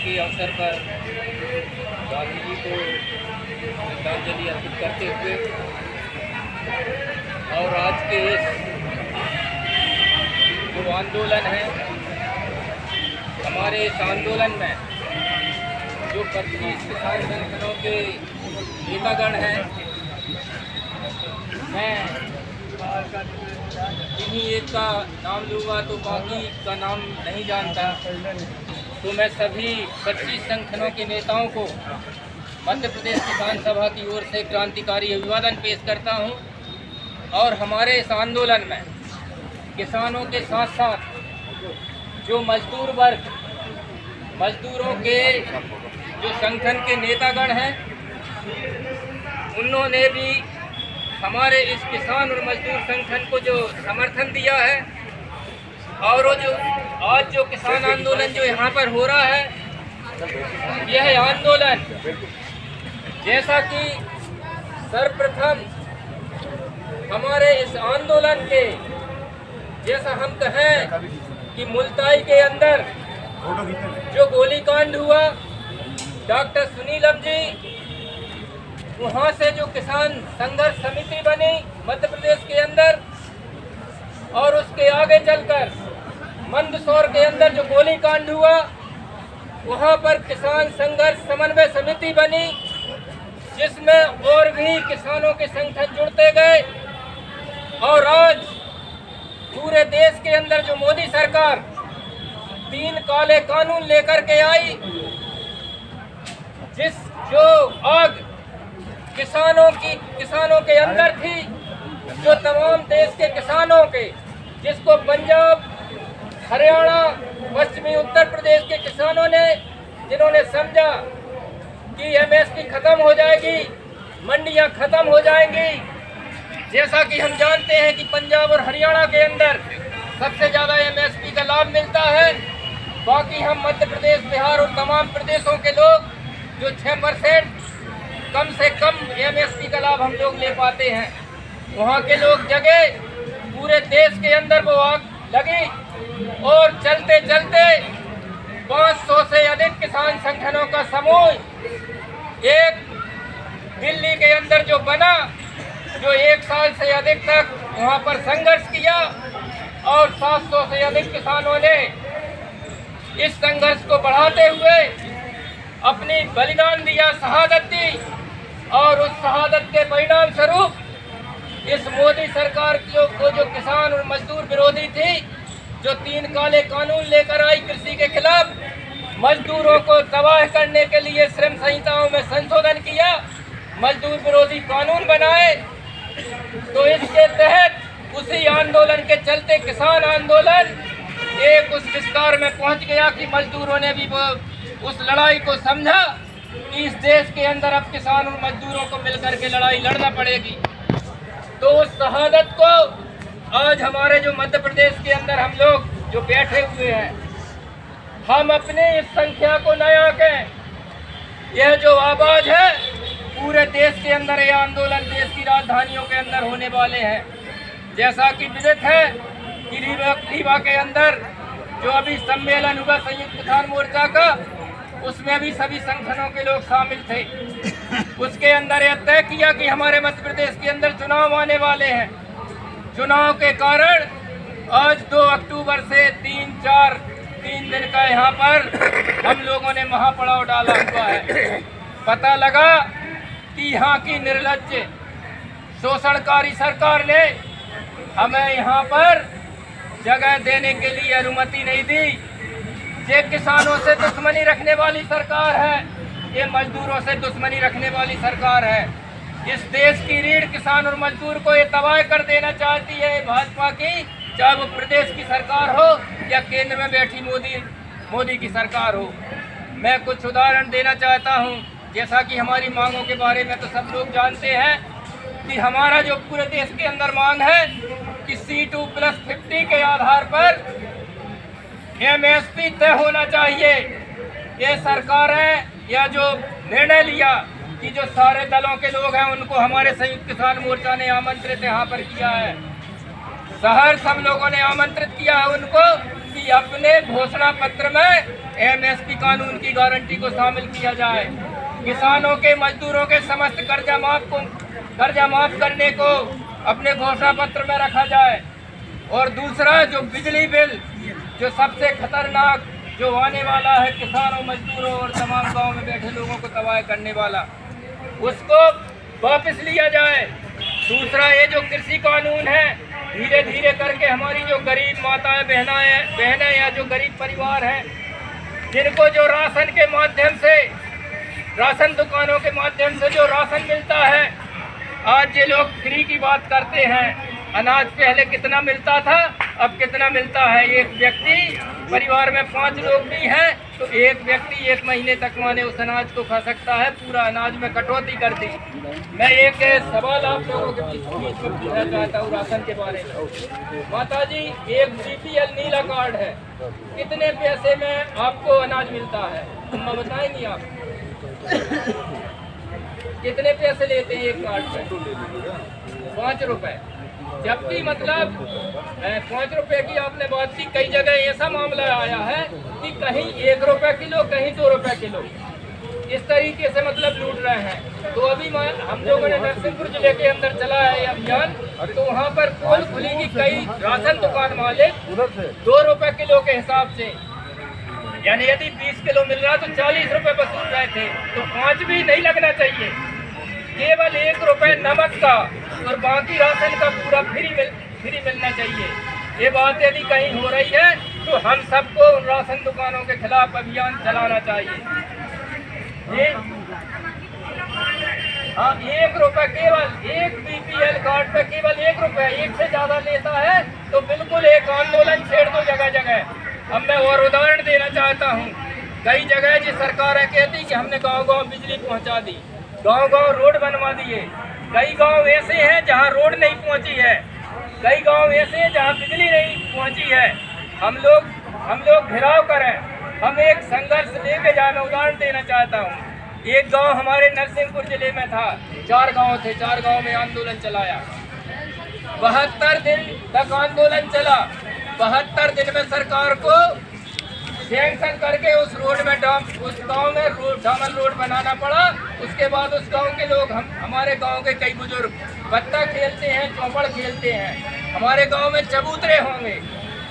के अवसर पर गांधी जी को श्रद्धांजलि अर्पित करते हुए और आज के इस जो आंदोलन है, हमारे इस आंदोलन में जो 25 किसान संगठनों के नेतागण हैं, मैं इन्हीं एक का नाम लूँगा तो बाकी का नाम नहीं जानता। तो मैं सभी 25 संगठनों के नेताओं को मध्य प्रदेश किसान सभा की ओर से क्रांतिकारी अभिवादन पेश करता हूं। और हमारे इस आंदोलन में किसानों के साथ साथ जो मजदूर वर्ग, मजदूरों के जो संगठन के नेतागण हैं, उन्होंने भी हमारे इस किसान और मजदूर संगठन को जो समर्थन दिया है। और वो जो आज जो किसान आंदोलन जो यहाँ पर हो रहा है, यह आंदोलन जैसा कि सर्वप्रथम हमारे इस आंदोलन के जैसा हम कहें कि मुल्ताई के अंदर जो गोलीकांड हुआ, डॉक्टर सुनीलम जी, वहाँ से जो किसान संघर्ष समिति बनी मध्य प्रदेश के अंदर, और उसके आगे चलकर मंदसौर के अंदर जो गोलीकांड हुआ, वहाँ पर किसान संघर्ष समन्वय समिति बनी, जिसमें और भी किसानों के संगठन जुड़ते गए। और आज पूरे देश के अंदर जो मोदी सरकार 3 काले कानून लेकर के आई, जो आग किसानों के अंदर थी, जो तमाम देश के किसानों के, जिसको पंजाब, हरियाणा, पश्चिमी उत्तर प्रदेश के किसानों ने, जिन्होंने समझा कि एमएसपी खत्म हो जाएगी, मंडियां खत्म हो जाएंगी। जैसा कि हम जानते हैं कि पंजाब और हरियाणा के अंदर सबसे ज़्यादा एमएसपी का लाभ मिलता है। बाकी हम मध्य प्रदेश, बिहार और तमाम प्रदेशों के लोग जो 6% कम से कम एमएसपी का लाभ हम लोग ले पाते हैं, वहाँ के लोग जगे, पूरे देश के अंदर वो आग लगी। और चलते चलते 500 से अधिक किसान संगठनों का समूह एक दिल्ली के अंदर जो बना, जो 1 साल से अधिक तक वहाँ पर संघर्ष किया, और 700 से अधिक किसानों ने इस संघर्ष को बढ़ाते हुए अपनी बलिदान दिया, शहादत दी। और उस शहादत के परिणाम स्वरूप इस मोदी सरकार को जो किसान और मजदूर विरोधी थी, जो 3 काले कानून लेकर आई कृषि के खिलाफ, मजदूरों को तबाह करने के लिए श्रम संहिताओं में संशोधन किया, मजदूर विरोधी कानून बनाए। तो इसके तहत उसी आंदोलन के चलते किसान आंदोलन एक उस विस्तार में पहुंच गया कि मजदूरों ने भी वो उस लड़ाई को समझा कि इस देश के अंदर अब किसान और मजदूरों को मिलकर के लड़ाई लड़ना पड़ेगी। तो उस शहादत को आज हमारे जो मध्य प्रदेश के अंदर हम लोग जो बैठे हुए हैं, हम अपनी इस संख्या को न आंकें। यह जो आवाज है पूरे देश के अंदर, यह आंदोलन देश की राजधानियों के अंदर होने वाले हैं। जैसा कि विदित है कि रीवा के अंदर जो अभी सम्मेलन हुआ संयुक्त किसान मोर्चा का, उसमें भी सभी संगठनों के लोग शामिल थे। उसके अंदर यह तय किया कि हमारे मध्य प्रदेश के अंदर चुनाव आने वाले हैं। चुनाव के कारण आज 2 अक्टूबर से 3 दिन का यहाँ पर हम लोगों ने महापड़ाव डाला हुआ है। पता लगा कि यहाँ की निर्लज्ज शोषणकारी सरकार ने हमें यहाँ पर जगह देने के लिए अनुमति नहीं दी। ये किसानों से दुश्मनी रखने वाली सरकार है, ये मजदूरों से दुश्मनी रखने वाली सरकार है। इस देश की रीढ़ किसान और मजदूर को ये तबाह कर देना चाहती है भाजपा की, चाहे वो प्रदेश की सरकार हो या केंद्र में बैठी मोदी की सरकार हो। मैं कुछ उदाहरण देना चाहता हूँ। जैसा कि हमारी मांगों के बारे में तो सब लोग जानते हैं कि हमारा जो पूरे देश के अंदर मांग है कि C2+50 के आधार पर एमएसपी तय होना चाहिए। ये सरकारें या जो निर्णय लिया कि जो सारे दलों के लोग हैं उनको हमारे संयुक्त किसान मोर्चा ने आमंत्रित यहाँ पर किया है, शहर सब लोगों ने आमंत्रित किया है उनको कि अपने घोषणा पत्र में एमएसपी कानून की गारंटी को शामिल किया जाए। किसानों के, मजदूरों के समस्त कर्जा माफ करने को अपने घोषणा पत्र में रखा जाए। और दूसरा, जो बिजली बिल जो सबसे खतरनाक जो आने वाला है किसानों, मजदूरों और तमाम गांव में बैठे लोगों को तबाह करने वाला, उसको वापस लिया जाए। दूसरा, ये जो कृषि कानून है, धीरे धीरे करके हमारी जो गरीब माताएं बहनें या जो गरीब परिवार हैं, जिनको जो राशन के माध्यम से, राशन दुकानों के माध्यम से जो राशन मिलता है, आज ये लोग फ्री की बात करते हैं। अनाज पहले कितना मिलता था, अब कितना मिलता है? एक व्यक्ति, परिवार में 5 लोग भी हैं तो एक व्यक्ति 1 महीने तक माने उस अनाज को खा सकता है। पूरा अनाज में कटौती कर दी। मैं एक सवाल आप लोगों के बीच में पूछना चाहता हूँ राशन के बारे में। माता जी, एक BPL नीला कार्ड है, कितने पैसे में आपको अनाज मिलता है? अम्मा बताएंगी आप? कितने पैसे लेते हैं एक कार्ड पे? 5 रुपए। जबकि मतलब 5 रुपए की आपने बात की, कई जगह ऐसा मामला आया है कि कहीं 1 रुपए किलो, कहीं 2 रुपए किलो, इस तरीके से मतलब लूट रहे हैं। तो अभी हम लोगों ने नरसिंहपुर जिले के अंदर चला है अभियान, तो वहाँ पर पोल खुलेगी, कई राशन दुकान मालिक 2 रुपए किलो के हिसाब से, यानी यदि 20 किलो मिल रहा तो 40 रुपए वसूल रहे थे। तो 5 भी नहीं लगना चाहिए, केवल 1 रुपए नमक का और बाकी राशन का पूरा फ्री मिलना चाहिए। ये बात यदि कहीं हो रही है तो हम सबको उन राशन दुकानों के खिलाफ अभियान चलाना चाहिए। हाँ, 1 रुपए, केवल एक BPL कार्ड पे केवल 1 रुपए, एक से ज्यादा लेता है तो बिल्कुल एक आंदोलन छेड़ दो जगह जगह। अब मैं और उदाहरण देना चाहता हूँ। कई जगह जी सरकार कहती कि हमने गांव-गांव बिजली पहुंचा दी, गांव-गांव रोड बनवा दिए। कई गांव ऐसे हैं जहां रोड नहीं पहुंची है, कई गांव ऐसे हैं जहां बिजली नहीं पहुंची है। हम लोग घेराव करें, हम एक संघर्ष लेके जाना। उदाहरण देना चाहता हूं। एक गांव हमारे नरसिंहपुर जिले में था, 4 गांव थे, 4 गांव में आंदोलन चलाया। 72 दिन तक आंदोलन चला। 72 दिन में सरकार को सैंक्शन करके उस रोड में उस गांव में डामर रोड बनाना पड़ा। उसके बाद उस गांव के लोग, हमारे गांव के कई बुजुर्ग पत्ता खेलते हैं, चौपड़ खेलते हैं। हमारे गांव में चबूतरे होंगे।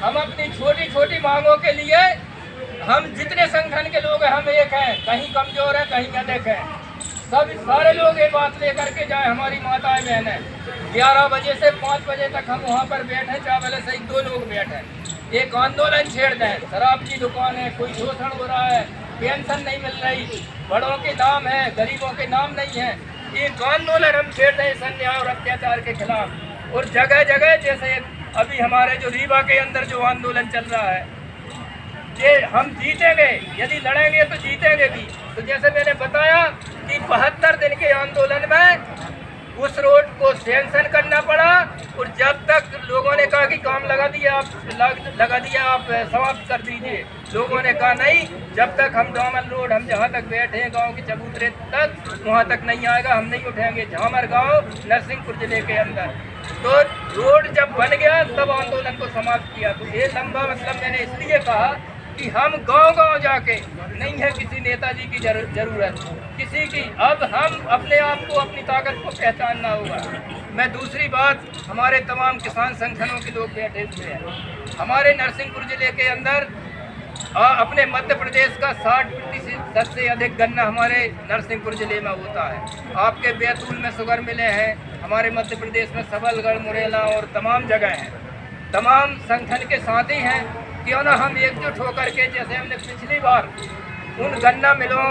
हम अपनी छोटी छोटी मांगों के लिए, हम जितने संगठन के लोग हैं, हम एक हैं, कहीं कमजोर हैं, कहीं अधिक हैं, सब सारे लोग ये बात लेकर के जाए। हमारी माताएं बहनें 11 बजे से 5 बजे तक हम वहाँ पर बैठे, चावल सही 2 लोग बैठे, एक आंदोलन छेड़ दें। शराब की दुकान है, कोई शोषण हो रहा है, पेंशन नहीं मिल रही, बड़ों के नाम है, गरीबों के नाम नहीं है, एक आंदोलन हम छेड़ दें इस अन्याय और अत्याचार के खिलाफ। और जगह जगह, जैसे अभी हमारे जो रीवा के अंदर जो आंदोलन चल रहा है, ये हम जीतेंगे, यदि लड़ेंगे तो जीतेंगे भी। तो जैसे मैंने बताया कि 72 दिन के आंदोलन में उस रोड को सैंक्शन करना पड़ा। और जब तक लोगों ने कहा कि काम लगा दिया आप समाप्त कर दीजिए, लोगों ने कहा नहीं, जब तक हम डामर रोड, हम जहाँ तक बैठे हैं गांव के चबूतरे तक, वहाँ तक नहीं आएगा, हम नहीं उठाएंगे। झामर गांव नरसिंहपुर जिले के अंदर तो रोड जब बन गया तब आंदोलन को समाप्त किया। तो ये लंबा मतलब मैंने इसलिए कहा कि हम गांव-गांव जाके, नहीं है किसी नेताजी की जरूरत, किसी की, अब हम अपने आप को, अपनी ताकत को पहचानना होगा। मैं दूसरी बात, हमारे तमाम किसान संगठनों के लोग बैठे हुए हैं। हमारे नरसिंहपुर जिले के अंदर अपने मध्य प्रदेश का 60% से अधिक गन्ना हमारे नरसिंहपुर जिले में होता है। आपके बैतूल में शुगर मिले हैं, हमारे मध्य प्रदेश में सबलगढ़, मुरैना और तमाम जगह हैं। तमाम संगठन के साथी हैं, क्यों ना हम एकजुट होकर के, जैसे हमने पिछली बार उन गन्ना मिलों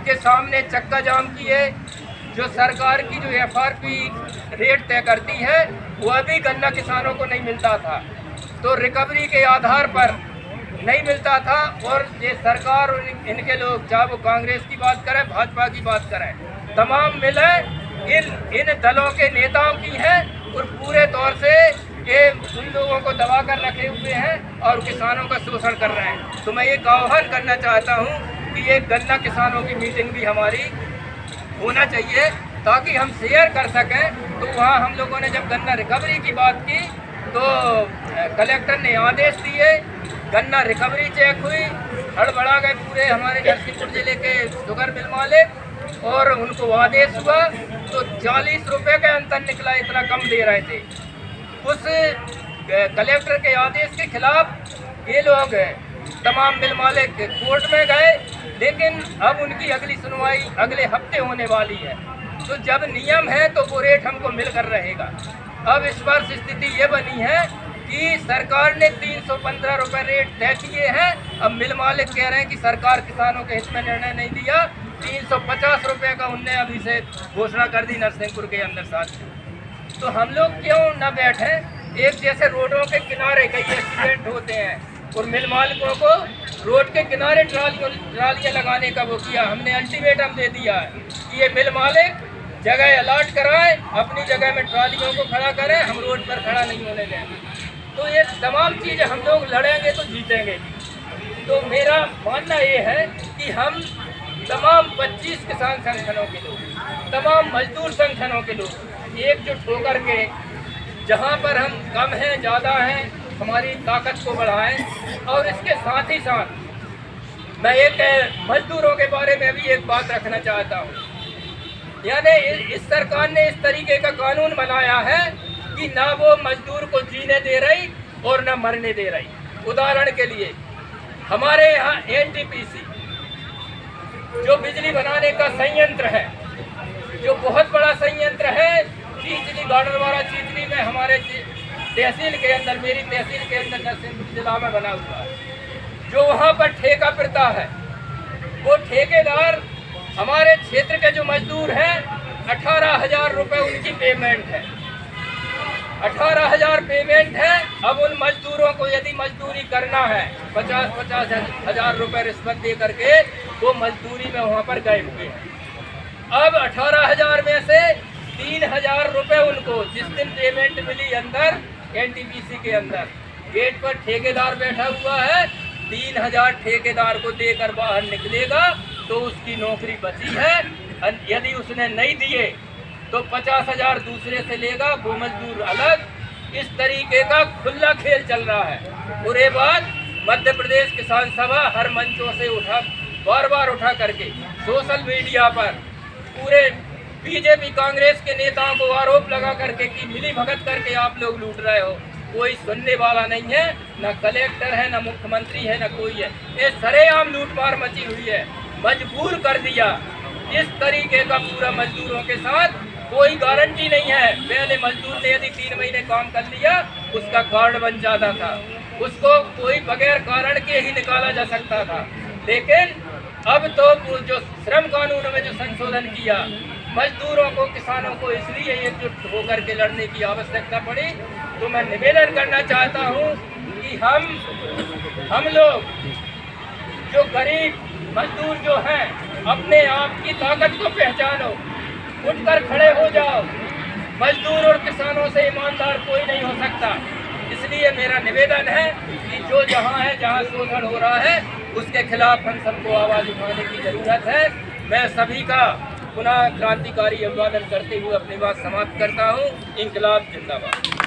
के सामने चक्का जाम किए, जो सरकार की जो FRP रेट तय करती है वो अभी गन्ना किसानों को नहीं मिलता था, तो रिकवरी के आधार पर नहीं मिलता था। और ये सरकार और इनके लोग, चाहे वो कांग्रेस की बात करें, भाजपा की बात करें, तमाम मिले इन दलों के नेताओं की है और पूरे तौर से ये उन लोगों को दबा कर रखे हुए हैं और किसानों का शोषण कर रहे हैं। तो मैं ये आह्वान करना चाहता हूँ कि ये गन्ना किसानों की मीटिंग भी हमारी होना चाहिए, ताकि हम शेयर कर सकें। तो वहाँ हम लोगों ने जब गन्ना रिकवरी की बात की तो कलेक्टर ने आदेश दिए, गन्ना रिकवरी चेक हुई, हड़बड़ा गए पूरे हमारे नरसिंहपुर जिले के शुगर मिल मालिक, और उनको आदेश हुआ तो 40 रुपये का अंतर निकला, इतना कम दे रहे थे। उस कलेक्टर के आदेश के खिलाफ ये लोग तमाम मिल मालिक कोर्ट में गए, लेकिन अब उनकी अगली सुनवाई अगले हफ्ते होने वाली है। तो जब नियम है तो वो रेट हमको मिलकर रहेगा। अब इस बार स्थिति ये बनी है कि सरकार ने 315 रुपये रेट तय किए हैं। अब मिल मालिक कह रहे हैं कि सरकार किसानों के हित में निर्णय नहीं दिया, 350 रुपये का उनने अभी से घोषणा कर दी नरसिंहपुर के अंदर। साथ तो हम लोग क्यों न बैठे? एक जैसे रोडों के किनारे कई एक्सीडेंट होते हैं और मिल मालिकों को रोड के किनारे ट्रालियाँ लगाने का वो किया। हमने अल्टीमेटम दे दिया है कि ये मिल मालिक जगह अलॉट कराए, अपनी जगह में ट्रालियों को खड़ा करें, हम रोड पर खड़ा नहीं होने देंगे। तो ये तमाम चीज़ें हम लोग लड़ेंगे तो जीतेंगे भी। तो मेरा मानना ये है कि हम तमाम 25 किसान संगठनों के लोग, तमाम मजदूर संगठनों के लोग एकजुट होकर के जहाँ पर हम कम हैं ज़्यादा हैं हमारी ताकत को बढ़ाएं। और इसके साथ ही साथ मैं एक मजदूरों के बारे में भी एक बात रखना चाहता हूँ। यानी इस सरकार ने इस तरीके का कानून बनाया है कि ना वो मजदूर को जीने दे रही और ना मरने दे रही। उदाहरण के लिए हमारे यहाँ एनटीपीसी जो बिजली बनाने का संयंत्र है, जो बहुत बड़ा संयंत्र है, चीचली गाडरवाड़ा चीचली में हमारे तहसील के अंदर, मेरी तहसील के अंदर नरसिंहपुर जिला में बना हुआ है। जो वहाँ पर ठेका प्रथा है, वो ठेकेदार हमारे क्षेत्र के जो मजदूर हैं 18,000 रुपये उनकी पेमेंट है, 18,000 पेमेंट है। अब उन मजदूरों को यदि मजदूरी करना है 50-50 हज़ार रुपये रिश्वत दे करके वो मजदूरी में वहाँ पर गए हुए हैं। अब 18,000 में से 3,000 रुपये उनको जिस दिन पेमेंट मिली अंदर एनटीपीसी के अंदर गेट पर ठेकेदार बैठा हुआ है, 3,000 ठेकेदार को देकर बाहर निकलेगा तो उसकी नौकरी बची है। यदि उसने नहीं दिए तो 50,000 दूसरे से लेगा, वो मजदूर अलग। इस तरीके का खुला खेल चल रहा है। और ये बात मध्य प्रदेश किसान सभा हर मंचों से बार बार उठा करके सोशल मीडिया पर पूरे बीजेपी कांग्रेस के नेताओं को आरोप लगा करके कि मिली भगत करके आप लोग लूट रहे हो। कोई सुनने वाला नहीं है, न कलेक्टर है, न मुख्यमंत्री है, न कोई है। ये सरेआम लूटमार मची हुई है। मजबूर कर दिया इस तरीके का पूरा मजदूरों के साथ। कोई गारंटी नहीं है। पहले मजदूर ने यदि 3 महीने काम कर लिया उसका कार्ड बन जाता था, उसको कोई बगैर कारण के ही निकाला जा सकता था। लेकिन अब तो जो श्रम कानून में जो संशोधन किया, मजदूरों को, किसानों को इसलिए एकजुट होकर के लड़ने की आवश्यकता पड़ी। तो मैं निवेदन करना चाहता हूँ कि हम लोग जो गरीब मजदूर जो हैं अपने आप की ताकत को पहचानो, उठकर खड़े हो जाओ। मजदूर और किसानों से ईमानदार कोई नहीं हो सकता। इसलिए मेरा निवेदन है कि जो जहाँ है, जहाँ शोषण हो रहा है, उसके खिलाफ हम सबको आवाज़ उठाने की ज़रूरत है। मैं सभी का पुनः क्रांतिकारी अभिवादन करते हुए अपनी बात समाप्त करता हूँ। इंकलाब जिंदाबाद।